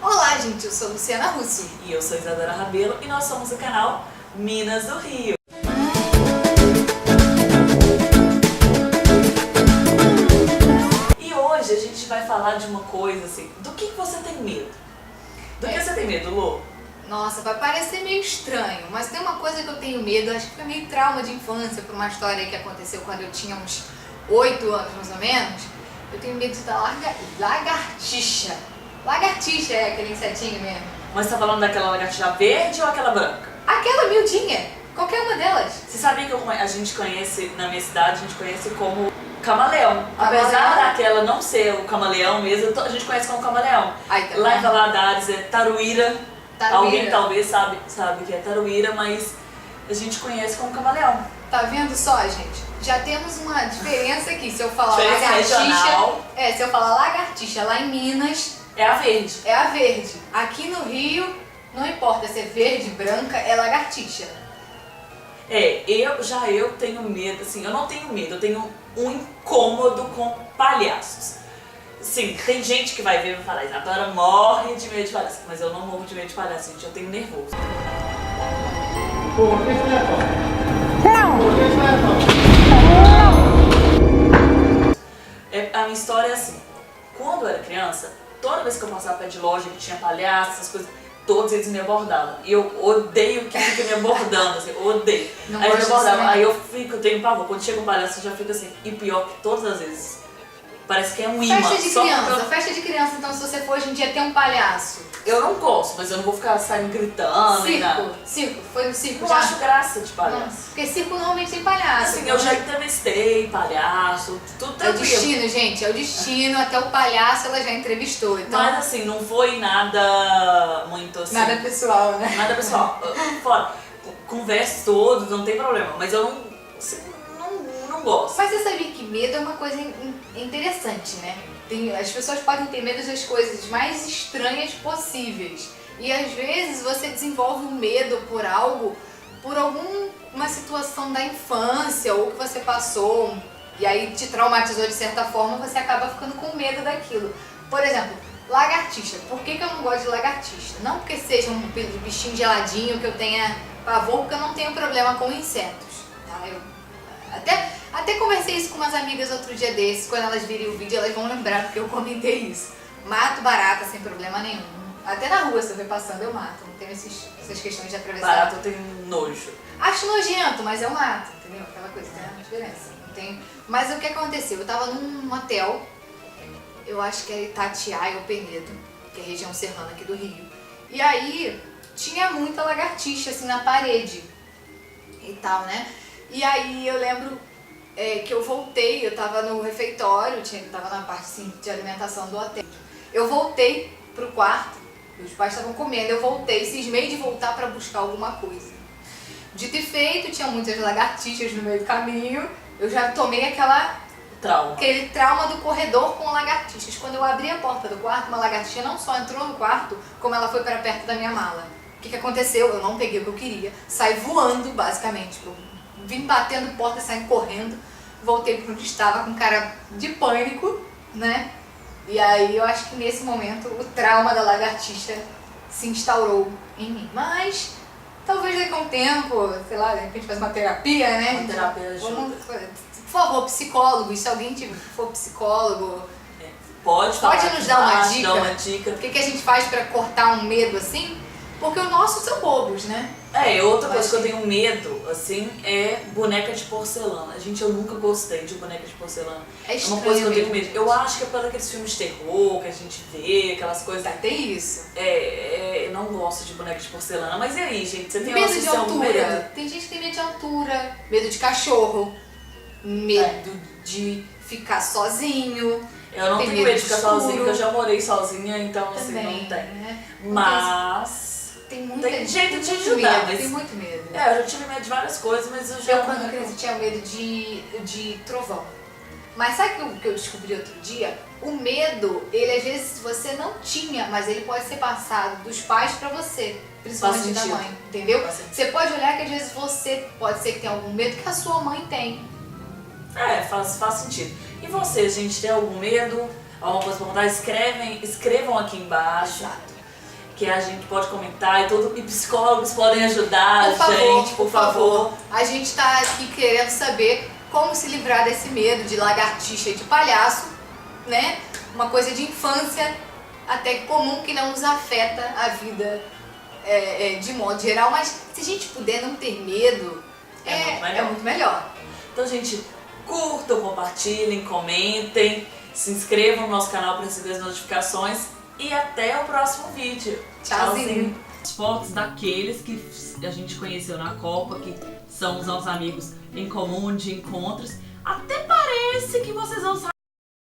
Olá, gente, eu sou Luciana Russo. E eu sou Isadora Rabelo e nós somos o canal Minas do Rio. E hoje a gente vai falar de uma coisa assim, do que você tem medo? Do que você tem medo, Lu? Nossa, vai parecer meio estranho, mas tem uma coisa que eu tenho medo, acho que foi meio trauma de infância, por uma história que aconteceu quando eu tinha uns 8 anos mais ou menos. Eu tenho medo da lagartixa. Lagartixa é aquele insetinho mesmo. Mas você tá falando daquela lagartixa verde ou aquela branca? Aquela miudinha, qualquer uma delas. Você sabia que a gente conhece, na minha cidade, a gente conhece como camaleão. Camaleão? Apesar daquela não ser o camaleão mesmo, a gente conhece como camaleão. Ai, tá Lá em bom. Valadares é taruíra. Taruíra. Alguém talvez sabe que é taruíra, mas a gente conhece como camaleão. Tá vendo só, gente? Já temos uma diferença aqui. Se eu falar Diferença lagartixa, regional. se eu falar lagartixa lá em Minas, É a verde. é a verde. Aqui no Rio, não importa se é verde, branca, é lagartixa. Eu tenho medo, assim, eu não tenho medo, eu tenho um incômodo com palhaços. Sim, tem gente que vai ver e vai falar, Isadora morre de medo de palhaço, mas eu não morro de medo de palhaço, gente, eu tenho nervoso. Por que telefone? Não! Por que telefone? A minha história é assim, quando eu era criança, toda vez que eu passava perto de loja que tinha palhaço, essas coisas, todos eles me abordavam. E eu odeio que fica me abordando, assim, eu odeio. Não Aí eles me gosto abordavam, disso, aí eu tenho pavor. Quando chega um palhaço, eu já fico assim. E pior que todas as vezes, parece que é um imã. Festa de Só criança, porque festa de criança, então se você for hoje em dia ter um palhaço. eu não gosto, mas eu não vou ficar saindo gritando nem nada. Circo, foi no circo Não já? acho graça de Não, palhaço. porque circo normalmente tem palhaço. Assim, então eu já entrevistei palhaço, tudo É o tranquilo. destino, gente, é o destino, até o palhaço ela já entrevistou, então Mas assim, não foi nada muito assim. nada pessoal, né? Nada pessoal. Fora, converso todos, não tem problema. Mas eu não, assim, não gosto. Mas você sabia que medo é uma coisa interessante, né? As pessoas podem ter medo das coisas mais estranhas possíveis. E às vezes você desenvolve um medo por algo, por alguma situação da infância ou que você passou e aí te traumatizou de certa forma, você acaba ficando com medo daquilo. Por exemplo, lagartixa. Por que eu não gosto de lagartixa? Não porque seja um bichinho geladinho que eu tenha pavor, porque eu não tenho problema com insetos. Tá? Eu até conversei isso com umas amigas outro dia desses, quando elas virem o vídeo elas vão lembrar porque eu comentei isso. Mato barata sem problema nenhum. Até na rua, se eu ver passando, eu mato. Não tenho essas questões de atravessar. Barato eu tenho nojo. Acho nojento, mas eu mato, entendeu? Aquela coisa, tem uma diferença. Não tem... Mas o que aconteceu? Eu tava num hotel, eu acho que é Itatiaia ou Penedo, que é a região serrana aqui do Rio. E aí, tinha muita lagartixa assim na parede e tal, né? E aí eu lembro que eu voltei, eu tava no refeitório, eu tava na parte assim, de alimentação do hotel. Eu voltei pro quarto, os pais estavam comendo, eu voltei, cismei de voltar pra buscar alguma coisa. Dito e feito, tinha muitas lagartixas no meio do caminho, eu já tomei aquele trauma do corredor com lagartixas. Quando eu abri a porta do quarto, uma lagartixa não só entrou no quarto, como ela foi pra perto da minha mala. O que aconteceu? Eu não peguei o que eu queria, saí voando, basicamente. Tipo, vim batendo porta e saindo correndo, voltei para onde estava com cara de pânico, né? E aí eu acho que nesse momento o trauma da lagartixa se instaurou em mim. Mas talvez daqui a um tempo, sei lá, de repente faz uma terapia, né? Uma terapia ajuda. Por favor, psicólogo, se alguém for psicólogo, Pode nos dar uma embaixo, dica? dar uma dica. o que a gente faz para cortar um medo assim? Porque os nossos são bobos, né? Outra coisa que eu tenho medo, assim, é boneca de porcelana. Gente, eu nunca gostei de boneca de porcelana. É uma estranho coisa que eu tenho mesmo. medo. Eu acho que é por aqueles filmes de terror que a gente vê, aquelas coisas. Tem isso. Eu não gosto de boneca de porcelana. Mas e aí, gente? Você tem Medo de associação com altura. medo? Tem gente que tem medo de altura, medo de cachorro, medo de ficar sozinho. Eu não Tem tenho medo medo de ficar escuro. sozinha, porque eu já morei sozinha, então assim, Também, não tem. né? Mas Tem muita tem jeito tem de muito ajudar, medo, mas- tem muito medo. eu já tive medo de várias coisas, mas eu já... Eu, quando criança, tinha medo de trovão. Mas sabe o que eu descobri outro dia? O medo, ele às vezes você não tinha, mas ele pode ser passado dos pais pra você, principalmente Faz da sentido. mãe, entendeu? Faz sentido. Você pode olhar que às vezes você pode ser que tenha algum medo que a sua mãe tem. Faz sentido. E vocês, gente, tem algum medo? Alguma coisa pra contar? Escrevam aqui embaixo. Exato. que a gente pode comentar e psicólogos podem ajudar a gente, por favor. A gente tá aqui querendo saber como se livrar desse medo de lagartixa e de palhaço, né? Uma coisa de infância até comum que não nos afeta a vida de modo geral, mas se a gente puder não ter medo, é muito melhor. Então, gente, curtam, compartilhem, comentem, se inscrevam no nosso canal para receber as notificações e até o próximo vídeo. Tchauzinho. As fotos daqueles que a gente conheceu na Copa, que são os nossos amigos em comum, de encontros. Até parece que vocês vão saber